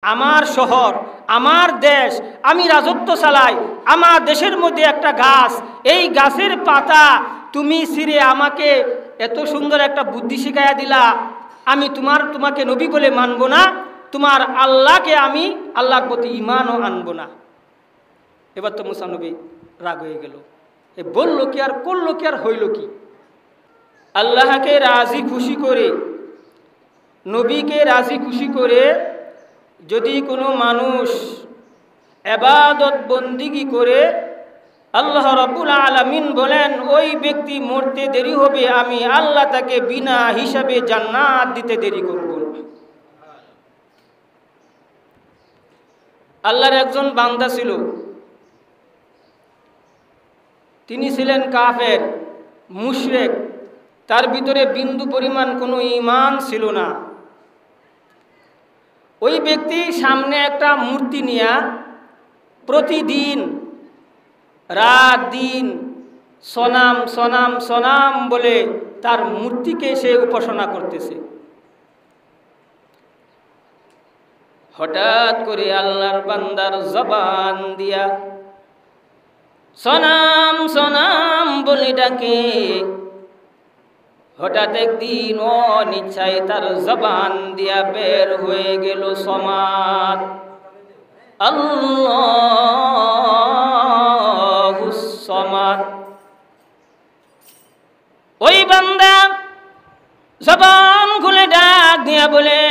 আমার শহর, আমার দেশ, আমি রাজত্ব চালাই। আমার দেশের মধ্যে একটা গাছ, এই গাছের পাতা তুমি ছিঁড়ে আমাকে এত সুন্দর একটা বুদ্ধি শিখাইয়া দিলা, আমি তোমাকে নবী বলে মানব না, তোমার আল্লাহকে আমি আল্লাহর প্রতি ঈমানও আনবো না। এবার তো মুসা নবী রাগ হয়ে গেল। এ বললো কি আর করলো কি আর হইল কি? আল্লাহকে রাজি খুশি করে, নবীকে রাজি খুশি করে যদি কোনো মানুষ ইবাদত বন্দিগি করে, আল্লাহ রাব্বুল আলামিন বলেন ওই ব্যক্তি মরতে দেরি হবে, আমি আল্লাহ তাকে বিনা হিসাবে জান্নাত দিতে দেরি করব না। আল্লাহর একজন বান্দা ছিল, তিনি ছিলেন কাফের, মুশরিক, তার ভিতরে বিন্দু পরিমাণ কোনো ঈমান ছিল না। ওই ব্যক্তি সামনে একটা মূর্তি নিয়ে প্রতিদিন রাত দিন সনাম সনাম সনাম বলে তার মূর্তিকে সে উপাসনা করতেছে। হঠাৎ করে আল্লাহর বান্দার জবান দিয়া সনাম সনাম বলে ডাকে। হঠাৎ একদিন অনিচ্ছায় তার জবান দিয়া বের হয়ে গেল সমাদ, আল্লাহুস সমাদ। ওই বান্দা জবান খুলে ডাক দিয়া বলে,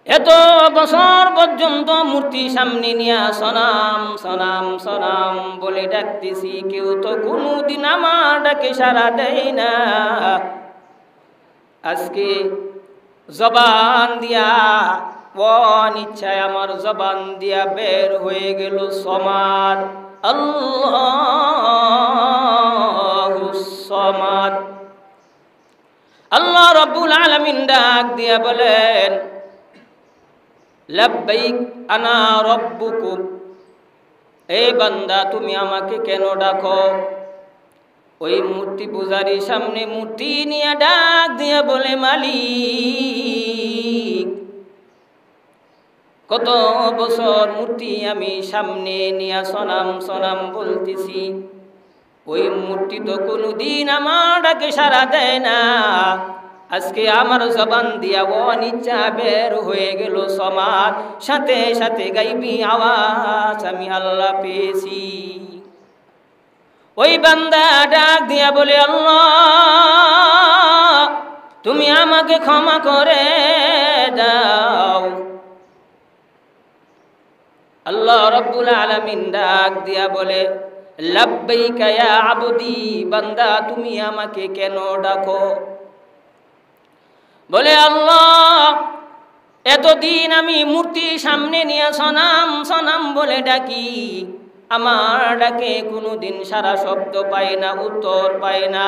এত বছর পর্যন্ত মূর্তি সামনে নিয়ে সনাম সনাম সনাম বলে ডাকতেছি, কেউ তো কোনোদিন আমার ডাকে সাড়া দেয় না। আজকে জবান দিয়া অনিচ্ছায় আমার জবান দিয়া বের হয়ে গেল সমাদ, আল্লাহুস সমাদ। আল্লাহ রাব্বুল আলামিন ডাক দিয়া বলেন, লাব্বাইক আনা রব্বুকুম। এই বান্দা তুমি আমাকে কেন ডাকো? ওই মূর্তি পূজারীর সামনে মূর্তি নিয়ে ডাক দিয়া বলে, মালিক, কত বছর মূর্তি আমি সামনে নিয়ে সনাম সনাম বলতেছি, ওই মূর্তি তো কোনোদিন আমার ডাকে সাড়া দেয় না। আজকে আমার জবান দিয়া অনিচ্ছা বের হয়ে গেল সমাদ, সাথে সাথে গাইবি আওয়াজ আমি আল্লাহ পেয়েছি। ওই বান্দা ডাক দিয়া বলে, আল্লাহ তুমি আমাকে ক্ষমা করে দাও। আল্লাহ রাব্বুল আলামিন ডাক দিয়া বলে, লাব্বাইকা ইয়া আবদি। বান্দা তুমি আমাকে কেন ডাকো? বলে, আল্লাহ এতদিন আমি মূর্তি সামনে নিয়ে সনাম সনাম বলে ডাকি, আমার ডাকে কোনোদিন সারা শব্দ পাই না, উত্তর পাই না।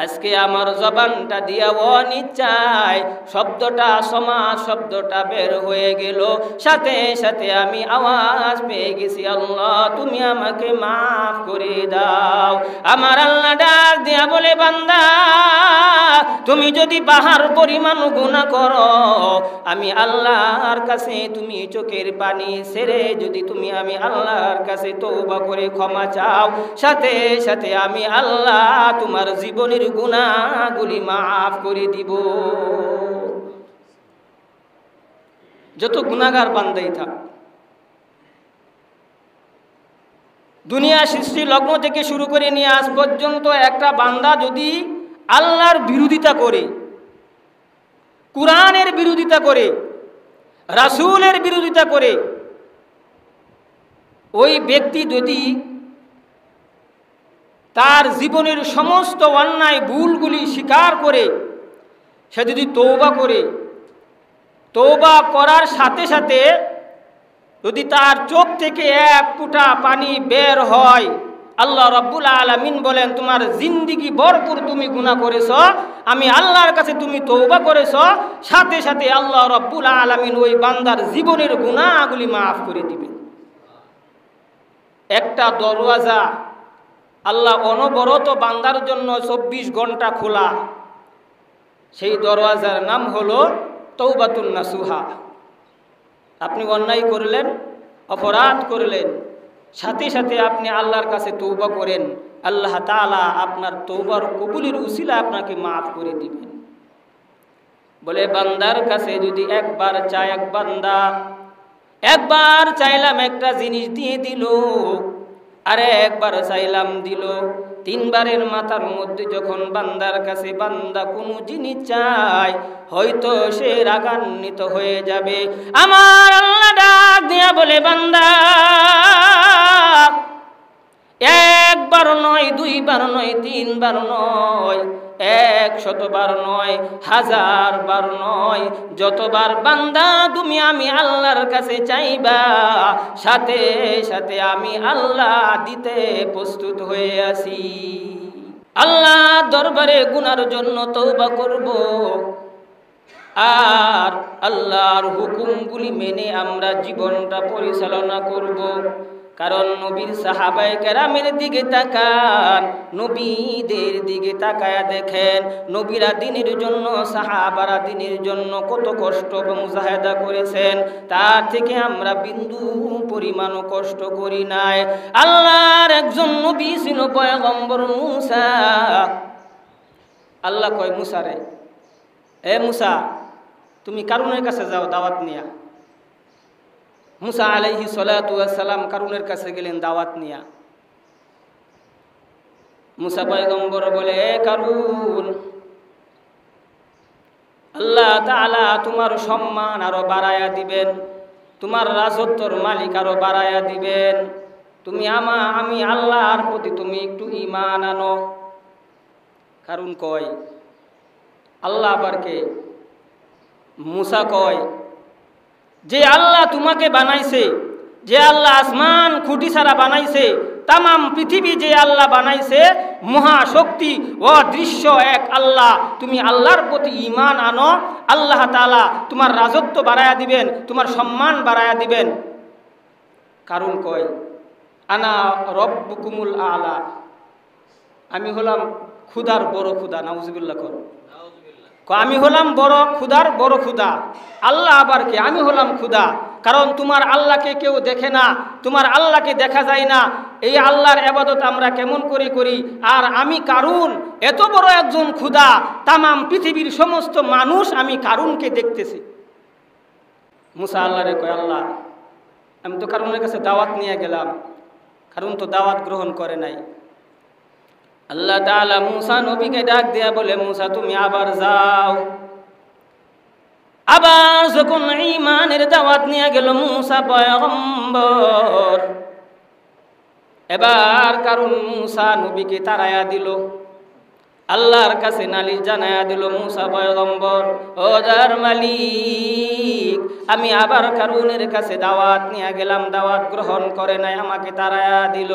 আজকে আমার জবানটা দিয়া অনিচ্ছায় শব্দটা সমাজ শব্দটা বের হয়ে গেল, সাথে সাথে আমি আওয়াজ পেয়ে গেছি, আল্লাহ তুমি আমাকে মাফ করে দাও। আমার আল্লাহ ডাক দিয়া বলে, বান্দা তুমি যদি পাহাড় পরিমাণ গুনাহ করো, আমি আল্লাহর কাছে তুমি চোখের পানি ছেড়ে যদি তুমি আমি আল্লাহর কাছে তওবা করে ক্ষমা চাও, সাথে সাথে আমি আল্লাহ তোমার জীবনের গুনাহগুলি মাফ করে দিব। যত গুনাহগার বান্দাই থাক, দুনিয়া সৃষ্টি লগ্ন থেকে শুরু করে নিয়ে আজ পর্যন্ত একটা বান্দা যদি আল্লাহর বিরোধিতা করে, কুরআনের বিরোধিতা করে, রাসূলের বিরোধিতা করে, ওই ব্যক্তি যদি তার জীবনের সমস্ত অন্যায় ভুলগুলি স্বীকার করে সে যদি তওবা করে, তওবা করার সাথে সাথে যদি তার চোখ থেকে এক ফোঁটা পানি বের হয়, আল্লাহ রাব্বুল আলামিন বলেন তোমার জিন্দেগি ভরপুর তুমি গুনাহ করেছো, আমি আল্লাহর কাছে তুমি তওবা করেছো, সাথে সাথে আল্লাহ রাব্বুল আলামিন ওই বান্দার জীবনের গুনাহগুলি মাফ করে দিবেন। একটা দরওয়াজা আল্লাহ অনবরত বান্দার জন্য 24 ঘন্টা খোলা, সেই দরওয়াজার নাম হলো তওবাতুন নাসুহা। আপনি অন্যায় করলেন, অপরাধ করলেন, সাথে সাথে আপনি আল্লাহর কাছে তওবা করেন, আল্লাহ তাআলা আপনার তওবার কবুলের উসিলা আপনাকে মাফ করে দিবেন। বলে বান্দার কাছে যদি একবার চায়, এক বান্দা একবার চাইলাম একটা জিনিস দিয়ে দিল, আরে একবার চাইলাম দিল, তিনবারের মাথার মধ্যে যখন বান্দার কাছে বান্দা কোনো জিনিস চায়, হয়তো সে রাগান্বিত হয়ে যাবে। আমার আল্লাহ ডাক দিয়া বলে, বান্দা একবার নয়, দুইবার নয়, তিনবার নয়, 100 বার নয়, 1000 বার নয়, যতবার বান্দা তুমি আমি আল্লাহর কাছে চাইবা, সাথে সাথে আমি আল্লাহ দিতে প্রস্তুত হয়ে আছি। আল্লাহ দরবারে গুনার জন্য তওবা করব, আর আল্লাহর হুকুমগুলি মেনে আমরা জীবনটা পরিচালনা করব। কারণ নবীর সাহাবায়ে কেরামের দিকে তাকান, নবীদের দিকে তাকায়া দেখেন, নবীরা দিনের জন্য, সাহাবারা দিনের জন্য কত কষ্ট মুজাহাদা করেছেন, তার থেকে আমরা বিন্দু পরিমাণও কষ্ট করি নাই। আল্লাহর একজন নবী ছিল পয়গম্বর মুসা। আল্লাহ কয় মুসারে, এ মুসা তুমি কারুনের কাছে যাও দাওয়াত নিয়া। মুসা আলাইহিস সালাতু ওয়াস সালাম কারুনের কাছে গেলেন দাওয়াত নিয়া। মুসা পয়গম্বর বলে, এ কারুন, আল্লাহ তাআলা তোমার সম্মান আরো বাড়ায়া দিবেন, তোমার রাজত্বর মালিক আরো বাড়ায়া দিবেন, তুমি আমি আল্লাহর প্রতি তুমি একটু ঈমান আনো। কারুন কয় আল্লাহ আবার কে? মুসা কয়, যে আল্লাহ তোমাকে বানাইছে, যে আল্লাহ আসমান খুঁটি ছাড়া বানাইছে, তামাম পৃথিবী যে আল্লাহ বানাইছে, মহাশক্তি অদৃশ্য এক আল্লাহ, তুমি আল্লাহর প্রতি ঈমান আনো, আল্লাহ তাআলা তোমার রাজত্ব বাড়ায়া দিবেন, তোমার সম্মান বাড়ায়া দিবেন। কারণ কয়, আনা রব্বুকুমুল আলা, আমি হলাম খুদার বড় খুদা। নাউজুবিল্লাহ করো, আমি হলাম বড় খুদার বড় খুদা। আল্লাহ আবার কে? আমি হলাম খুদা। কারণ তোমার আল্লাহকে কেউ দেখে না, তোমার আল্লাহকে দেখা যায় না, এই আল্লাহর ইবাদত আমরা কেমন করে করি? আর আমি কারুন, এত বড় একজন খুদা, তামাম পৃথিবীর সমস্ত মানুষ আমি কারুনকে দেখতেছি। মুসা আল্লাহরে কয়, আল্লাহ আমি তো কারুনের কাছে দাওয়াত নিয়ে গেলাম, কারুন তো দাওয়াত গ্রহণ করে নাই। আল্লাহ তাআলা মুসা নবীকে ডাক দেয়া বলে, মুসা তুমি আবার যাও। আবার যখন ঈমানের দাওয়াত নিয়ে গেল মুসা পয়গম্বর, এবার কারণ মুসা নবীকে তাড়ায়া দিল, আল্লাহর কাছে নালিশ জানায়া দিল, মুসা পয়গম্বর, ও যার মালিক, আমি আবার কারুনের কাছে দাওয়াত নিয়ে গেলাম, দাওয়াত গ্রহণ করে নাই, আমাকে তাড়ায়া দিল।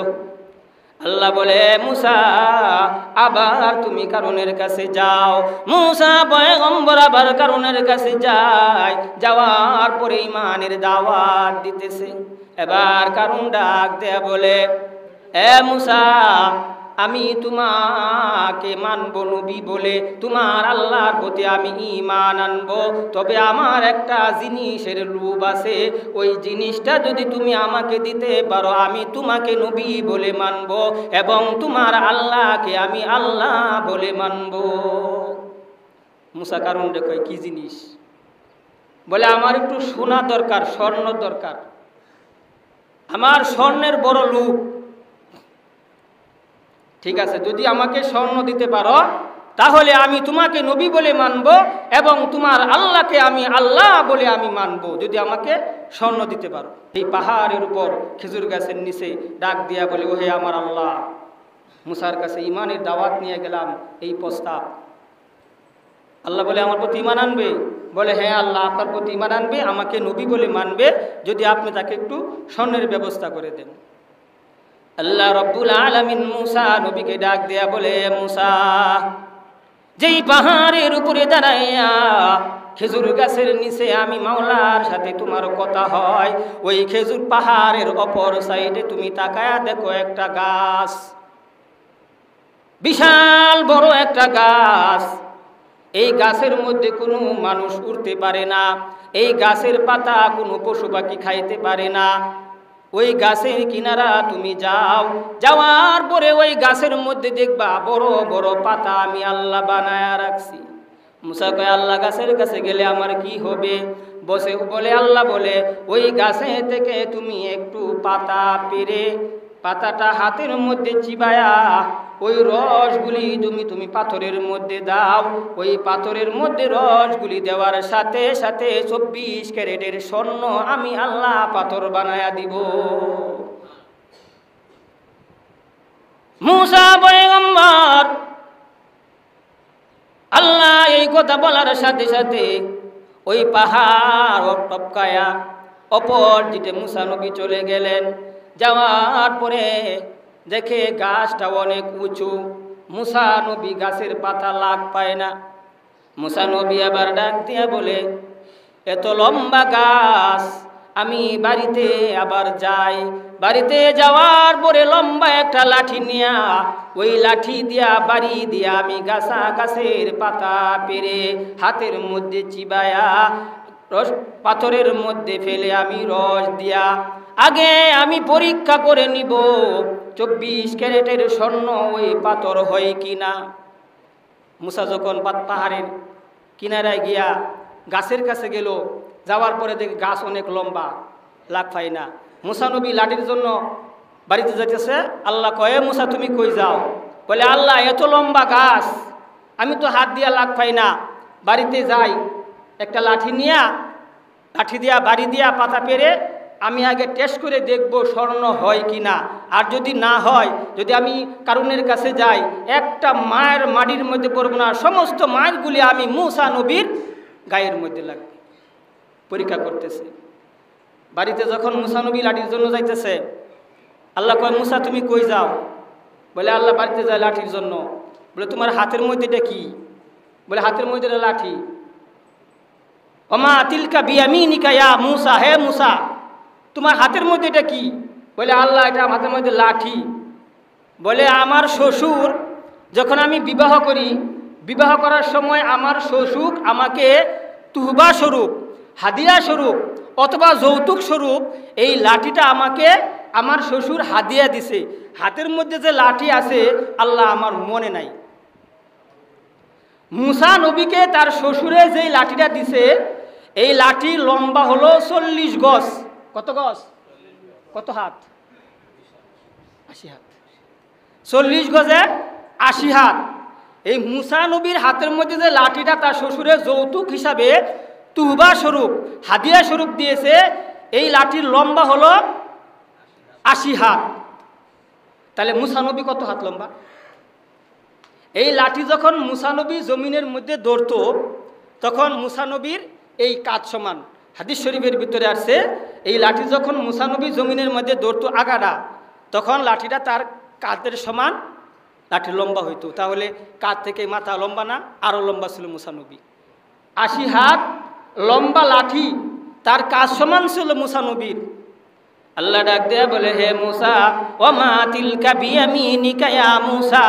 আল্লাহ বলে, মুসা আবার তুমি কারুনের কাছে যাও। মুসা পয়গম্বর আবার কারুনের কাছে যায়, যাওয়ার পরে ঈমানের দাওয়াত দিতেছে। এবার কারুন ডাক দেয়া বলে, এ মুসা, আমি তোমাকে মানব নবী বলে, তোমার আল্লাহর প্রতি আমি ঈমান আনবো, তবে আমার একটা জিনিসের লোভ আছে, ওই জিনিসটা যদি তুমি আমাকে দিতে পারো, আমি তোমাকে নবী বলে মানব এবং তোমার আল্লাহকে আমি আল্লাহ বলে মানব। মুসা কারণ দেখো কি জিনিস? বলে, আমার একটু সোনা দরকার, স্বর্ণ দরকার, আমার স্বর্ণের বড় লোভ। ঠিক আছে, যদি আমাকে স্বর্ণ দিতে পারো তাহলে আমি তোমাকে নবী বলে মানব এবং তোমার আল্লাহকে আমি আল্লাহ বলে আমি মানব, যদি আমাকে স্বর্ণ দিতে পারো। এই পাহাড়ের উপর খেজুর গাছের নিচে ডাক দিয়া বলে, ওহে আমার আল্লাহ, মুসার কাছে ঈমানের দাওয়াত নিয়ে গেলাম, এই প্রস্তাব। আল্লাহ বলে, আমার প্রতি ঈমান আনবে? বলে, হ্যাঁ আল্লাহ আপনার প্রতি ঈমান আনবে, আমাকে নবী বলে মানবে যদি আপনি তাকে একটু স্বর্ণের ব্যবস্থা করে দেন। আল্লাহ রব্বুল আলামিন মুসা নবীকে ডাক দেয়া বলে, মুসা, যেই পাহাড়ের উপরে দাঁড়াইয়া খেজুর গাছের নিচে আমি মাওলার সাথে তোমার কথা হয়, ওই খেজুর পাহাড়ের অপর সাইডে তুমি তাকায়া দেখো একটা গাছ, বিশাল বড় একটা গাছ। এই গাছের মধ্যে কোনো মানুষ উঠতে পারে না, এই গাছের পাতা কোনো পশু পাখি খাইতে পারে না। ওই গাছের কিনারা তুমি যাও, যাওয়ার পরে ওই গাছের মধ্যে দেখবা বড় বড় পাতা আমি আল্লাহ বানায়া রাখছি। মুসা কয় আল্লাহ গাছের কাছে গেলে আমার কি হবে? বলে আল্লাহ বলে ওই গাছে থেকে তুমি একটু পাতা পেরে পাতাটা হাতের মধ্যে চিবায়া ওই রসগুলি তুমি পাথরের মধ্যে দাও। ওই পাথরের মধ্যে রসগুলি দেওয়ার সাথে সাথে 24 ক্যারেটের স্বর্ণ আমি আল্লাহ পাথর বানায়া দিব। মুসা পয়গম্বর আল্লাহ এই কথা বলার সাথে সাথে ওই পাহাড় টপকায়া অপরদিকে মুসা নবী চলে গেলেন। যাওয়ার পরে দেখে গাছটা অনেক উঁচু, মুসা নবী গাছের পাতা লাগ পায় না। মুসা নবী আবার ডাক দিয়া বলে এত লম্বা গাছ, আমি বাড়িতে আবার যাই। বাড়িতে যাওয়ার পরে লম্বা একটা লাঠি নিয়া ওই লাঠি দিয়া বাড়ি দিয়া আমি গাছের পাতা পেরে হাতের মধ্যে চিবায়া পাথরের মধ্যে ফেলে আমি রস দিয়া আগে আমি পরীক্ষা করে নিব 24 ক্যারেটের স্বর্ণ ওই পাথর হয় কিনা। মুসা যখন পাহাড়ের কিনারায় গিয়া গাছের কাছে গেল, যাওয়ার পরে দেখে গাছ অনেক লম্বা, লাগ পায় না। মুসা নবী লাঠির জন্য বাড়িতে যাইতেছে। আল্লাহ কয়ে মুসা তুমি কই যাও? বলে আল্লাহ এত লম্বা গাছ আমি তো হাত দিয়া লাগ পাই না, বাড়িতে যাই একটা লাঠি দিয়া বাড়ি দিয়া পাতা পেরে আমি আগে টেস্ট করে দেখব স্বর্ণ হয় কি না। আর যদি না হয়, যদি আমি কারুনের কাছে যাই একটা মায়ের মাটির মধ্যে পড়ব না, সমস্ত মায়েরগুলি আমি মুসা নবীর গায়ের মধ্যে লাগবে। পরীক্ষা করতেছে। বাড়িতে যখন মুসা নবী লাঠির জন্য যাইতেছে, আল্লাহ কয় মুসা তুমি কই যাও? বলে আল্লাহ বাড়িতে যায় লাঠির জন্য। বলে তোমার হাতের মধ্যে এটা কি? বলে হাতের মধ্যে লাঠি। ওমা তিলকা বিয়ামিনিকা ইয়া মুসা, হে মুসা তোমার হাতের মধ্যে এটা কি? বলে আল্লাহ এটা হাতের মধ্যে লাঠি। বলে আমার শ্বশুর যখন আমি বিবাহ করি, বিবাহ করার সময় আমার শ্বশুর আমাকে তুহবা স্বরূপ, হাদিয়া স্বরূপ অথবা যৌতুক স্বরূপ এই লাঠিটা আমাকে আমার শ্বশুর হাদিয়া দিছে। হাতের মধ্যে যে লাঠি আছে আল্লাহ আমার মনে নাই। মুসা নবীকে তার শ্বশুরে যেই লাঠিটা দিছে এই লাঠি লম্বা হলো 40 গজ। কত গজ? কত হাত? 80 হাত। 40 গজে 80 হাত। এই মুসা নবীর হাতের মধ্যে যে লাঠিটা তার শ্বশুরের যৌতুক হিসাবে তুহবা স্বরূপ, হাদিয়া স্বরূপ দিয়েছে, এই লাঠির লম্বা হলো 80 হাত। তাহলে মুসা নবী কত হাত লম্বা? এই লাঠি যখন মুসা নবী জমিনের মধ্যে দৌড়ত তখন মুসা নবীর এই কাঁধ সমান। হাদিস শরীফের ভিতরে আসছে এই লাঠি যখন মুসা নবী জমিনের মধ্যে দৌড়ত আগাডা, তখন লাঠিটা তার কাঁধের সমান লাঠি লম্বা হইতো। তাহলে কাঁধ থেকে মাথা লম্বা না, আরও লম্বা ছিল মুসা নবী। 80 হাত লম্বা লাঠি তার কাঁধ সমান ছিল মুসা নবীর। আল্লাহ ডাক দেয়া বলে হে মুসা ওমা তিলকা বিয়ামিনিকা ইয়া মুসা,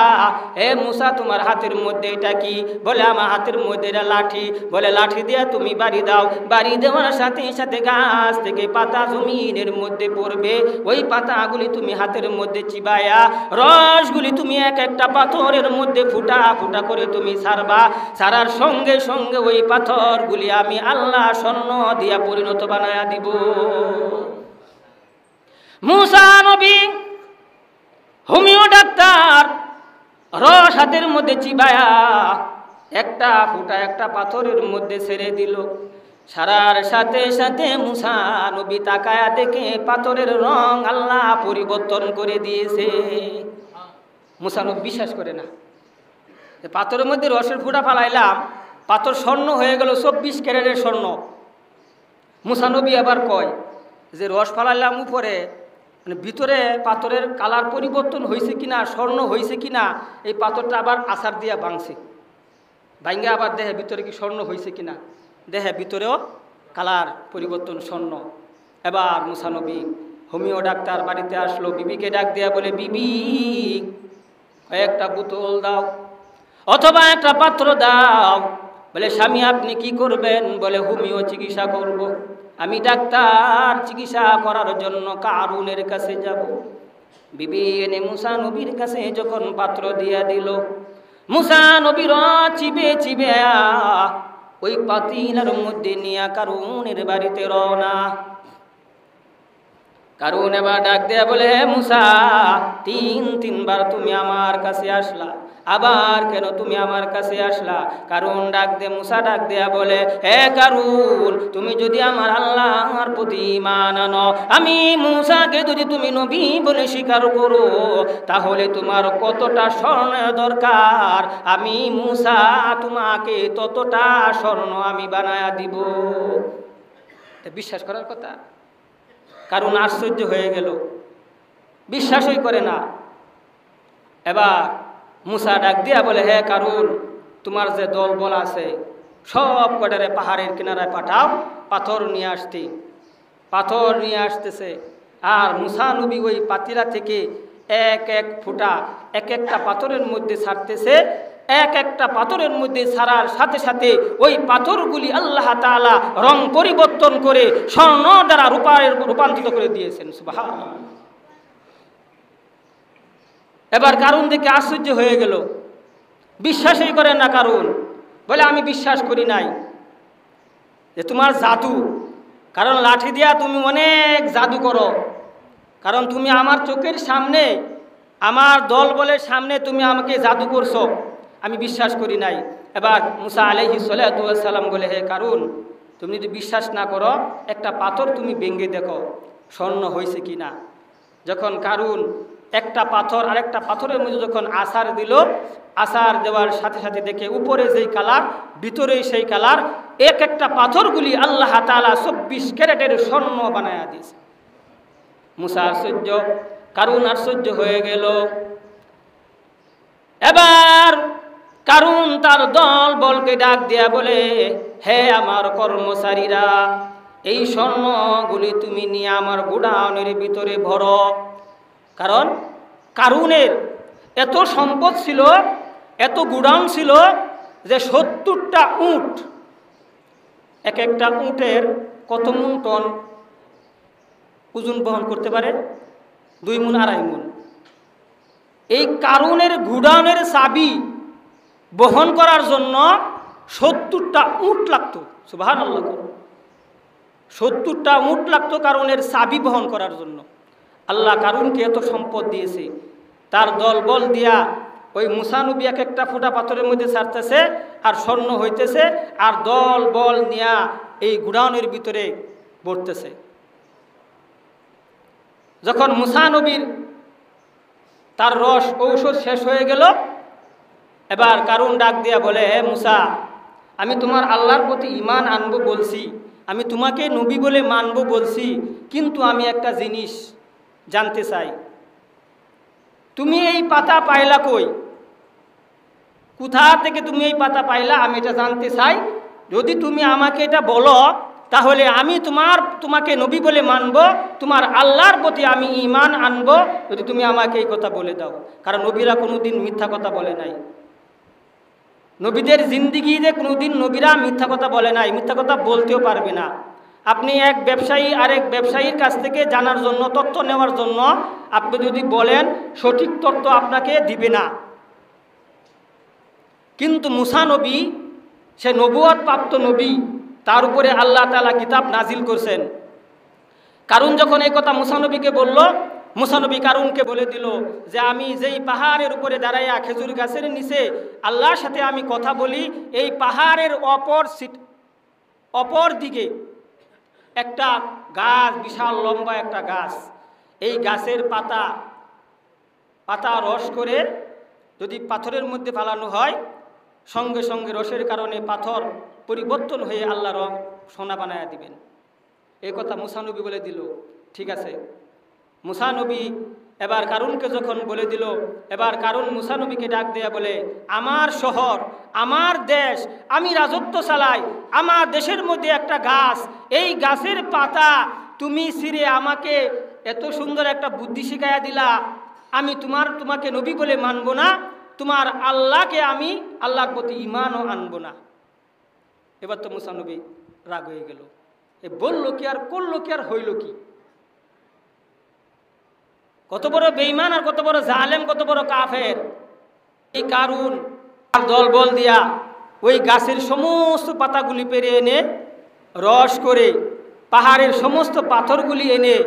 হে মুসা তোমার হাতের মধ্যে এটা কি? বলে আমার হাতের মধ্যে এটা লাঠি। বলে লাঠি দিয়া তুমি বাড়ি দাও। বাড়ি দেওয়ার সাথে সাথে গাছ থেকে পাতা জমিনের মধ্যে পড়বে। ওই পাতাগুলি তুমি হাতের মধ্যে চিবায়া রসগুলি তুমি এক একটা পাথরের মধ্যে ফুটা ফুটা করে তুমি ছাড়বা। ছাড়ার সঙ্গে সঙ্গে ওই পাথরগুলি আমি আল্লাহ স্বর্ণ দিয়া পরিণত বানায়া দিব। মুসা নবী হোমিও ডাক্তার রস হাতের মধ্যে চিবায়া একটা ফুটা একটা পাথরের মধ্যে ছেড়ে দিল। সারার সাথে সাথে মুসা নবী তাকায়া দেখে পাথরের রং আল্লাহ পরিবর্তন করে দিয়েছে। মুসা নবী বিশ্বাস করে না, পাথরের মধ্যে রসের ফুটা ফালাইলাম, পাথর স্বর্ণ হয়ে গেল 24 ক্যারেটের স্বর্ণ। মুসা নবী আবার কয় যে রস ফালাইলাম উপরে, মানে ভিতরে পাথরের কালার পরিবর্তন হয়েছে কিনা, স্বর্ণ হয়েছে কিনা, এই পাথরটা আবার আছাড় দিয়া ভাঙছে। ভাঙ্গে আবার দেহে ভিতরে কি স্বর্ণ হয়েছে কিনা, দেহে ভিতরেও কালার পরিবর্তন স্বর্ণ। এবার মুসা নবী হোমিও ডাক্তার বাড়িতে আসলো, বিবিকে ডাক দেয়া বলে বিবি কয়েকটা বোতল দাও অথবা একটা পাত্র দাও, বলে স্বামী আপনি কি করবেন? বলে হোমিও চিকিৎসা করব। আমি ডাক্তার, চিকিৎসা করার জন্য কারুনের কাছে যাব। বিবি এনে মুসা নবীর কাছে যখন পাত্র দিয়া দিল, মুসা নবীর চিবে চিবে ওই পাতিলার মধ্যে নিয়ে কারুনের বাড়িতে রওনা। কারুন এবার ডাক দেয়া বলে, হে মুসা, তিনবার তুমি আমার কাছে আসলা, আবার কেন তুমি আমার কাছে আসলা? কারুন ডাক দে, মুসা ডাক দেয়া বলে, হে কারুন, তুমি যদি আমার আল্লাহর প্রতি ঈমান আনো, আমি মুসাকে যদি তুমি নবী বলে স্বীকার করো, তাহলে তোমার কতটা স্বর্ণের দরকার, আমি মুসা তোমাকে ততটা স্বর্ণ আমি বানায়া দিব। বিশ্বাস করার কথা। কারণ আশ্চর্য হয়ে গেল, বিশ্বাসই করে না। এবার মুসা ডাক দিয়া বলে, হে কারুন, তোমার যে দল বল আছে সব কটারে পাহাড়ের কিনারায় পাঠাও, পাথর নিয়ে আসতে। পাথর নিয়ে আসতেছে, আর মুসা নবী ওই পাতিলা থেকে এক এক ফুটা এক একটা পাথরের মধ্যে ছাড়তেছে। এক একটা পাথরের মধ্যে ছাড়ার সাথে সাথে ওই পাথরগুলি আল্লাহ তাআলা রং পরিবর্তন করে স্বর্ণ দ্বারা রূপান্তরিত করে দিয়েছেন। সুবহানাল্লাহ। এবার কারুন দেখে আশ্চর্য হয়ে গেল, বিশ্বাসই করেন না কারুন। বলে, আমি বিশ্বাস করি নাই যে তোমার জাদু, কারণ লাঠি দিয়া তুমি অনেক জাদু করো, কারণ তুমি আমার চোখের সামনে, আমার দল বলের সামনে তুমি আমাকে জাদু করছো, আমি বিশ্বাস করি নাই। এবার মুসা আলাইহিস সালাতু ওয়াস সালাম বলে, হে কারুন, তুমি যদি বিশ্বাস না করো, একটা পাথর তুমি ভেঙে দেখো স্বর্ণ হয়েছে কি না। যখন কারুন একটা পাথর আরেকটা পাথরের মধ্যে যখন আসার দিল, আসার দেওয়ার সাথে সাথে দেখে উপরে যেই কালার ভিতরেই সেই কালার, এক একটা পাথরগুলি আল্লাহ তাআলা 24 ক্যারেটের স্বর্ণ বানায়া দিয়েছে। মুসা আশ্চর্য, কারুন আশ্চর্য হয়ে গেল। এবার কারুন তার দল বলকে ডাক দিয়া বলে, হে আমার কর্মচারীরা, এই স্বর্ণগুলি তুমি নিয়ে আমার গোডাউনের ভিতরে ভরো। কারণ কারুনের এত সম্পদ ছিল, এত গোডাউন ছিল যে 70টা উট, এক একটা উটের কত মণ টন ওজন বহন করতে পারে? 2 মণ 2.5 মণ। এই কারুনের গোডাউনের চাবি বহন করার জন্য 70টা উট লাগতো। সুবহানাল্লাহ। 70টা উট লাগতো কারুনের চাবি বহন করার জন্য। আল্লাহ কারুনকে এত সম্পদ দিয়েছে, তার দল বল দিয়া ওই মুসা নবী এক একটা ফোঁটা পাথরের মধ্যে ছাড়তেছে আর স্বর্ণ হইতেছে, আর দল বল নিয়া এই গোডাউনের ভিতরে ভরতেছে। যখন মুসা নবীর তার রস ঔষধ শেষ হয়ে গেল, এবার কারুন ডাক দিয়া বলে, হে মুসা, আমি তোমার আল্লাহর প্রতি ঈমান আনবো বলছি, আমি তোমাকে নবী বলে মানবো বলছি, কিন্তু আমি একটা জিনিস জানতে চাই, তুমি এই পাতা পাইলা কই? কোথা থেকে তুমি এই পাতা পাইলা? আমি এটা জানতে চাই। যদি তুমি আমাকে এটা বলো, তাহলে আমি তোমাকে নবী বলে মানব, তোমার আল্লাহর প্রতি আমি ঈমান আনবো, যদি তুমি আমাকে এই কথা বলে দাও। কারণ নবীরা কোনোদিন মিথ্যা কথা বলে নাই। নবীদের জিন্দিগিতে কোনোদিন নবীরা মিথ্যা কথা বলে নাই, মিথ্যা কথা বলতেও পারবে না। আপনি এক ব্যবসায়ী আরেক ব্যবসায়ীর কাছ থেকে জানার জন্য, তথ্য নেওয়ার জন্য আপনি যদি বলেন, সঠিক তথ্য আপনাকে দিবে না। কিন্তু মুসা নবী, সে নবুয়ত প্রাপ্ত নবী, তার উপরে আল্লাহ তাআলা কিতাব নাজিল করছেন। কারুন যখন এই কথা মুসা নবীকে বলল, মুসা নবী কারুনকে বলে দিল যে, আমি যেই পাহাড়ের উপরে দাঁড়াইয়া খেজুর গাছের নিচে আল্লাহর সাথে আমি কথা বলি, এই পাহাড়ের অপর দিকে একটা গাছ, বিশাল লম্বা একটা গাছ, এই গাছের পাতা রস করে যদি পাথরের মধ্যে ফালানো হয়, সঙ্গে সঙ্গে রসের কারণে পাথর পরিবর্তন হয়ে আল্লাহ রং সোনা বানায়া দিবেন। এই কথা মুসা নবী বলে দিল। ঠিক আছে। মুসা নবী এবার কারুনকে যখন বলে দিল, এবার কারুন মুসা নবীকে ডাক দেয়া বলে, আমার শহর, আমার দেশ, আমি রাজত্ব চালাই, আমার দেশের মধ্যে একটা গাছ, এই গাছের পাতা তুমি ছিঁড়ে আমাকে এত সুন্দর একটা বুদ্ধি শিখাইয়া দিলা, আমি তোমাকে নবী বলে মানব না, তোমার আল্লাহকে আমি আল্লাহর প্রতি ঈমানও আনব না। এবার তো মুসা নবী রাগ হয়ে গেল, এ বললো কি আর করলো কি আর হইল কি? কত বড় বেঈমান আর কত বড় জালেম, কত বড় কাফের! এই কারুন আর দলবল দিয়া ওই গাছের সমস্ত পাতাগুলি পেরে এনে রস করে পাহাড়ের সমস্ত পাথরগুলি এনে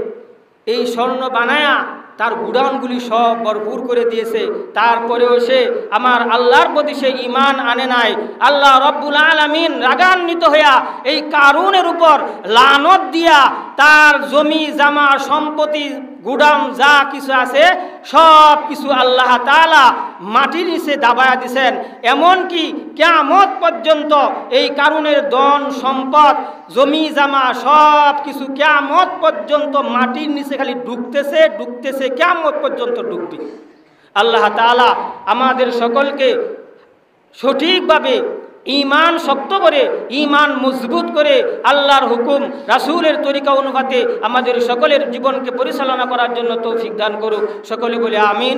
এই স্বর্ণ বানায়া তার গুডাউনগুলি সব ভরপুর করে দিয়েছে। তারপরেও সে আমার আল্লাহর প্রতি সে ঈমান আনে নাই। আল্লাহ রব্বুল আলামিন রাগান্বিত হইয়া এই কারুনের উপর লানত দিয়া তার জমি জামা সম্পত্তি গুডাউন যা কিছু আছে সব কিছু আল্লাহ তাআলা মাটির নিচে দাবায়া দিছেন। এমনকি কিয়ামত পর্যন্ত এই কারুনের ধন সম্পদ জমি জামা সব কিছু কিয়ামত পর্যন্ত মাটির নিচে খালি ডুবতেছে ডুবতেছে, কিয়ামত পর্যন্ত ডুববে। আল্লাহ তাআলা আমাদের সকলকে সঠিকভাবে ঈমান শক্ত করে, ঈমান মজবুত করে আল্লাহর হুকুম রাসূলের তরিকা অনুপাতে আমাদের সকলের জীবনকে পরিচালনা করার জন্য তৌফিক দান করুক। সকলে বলে আমিন।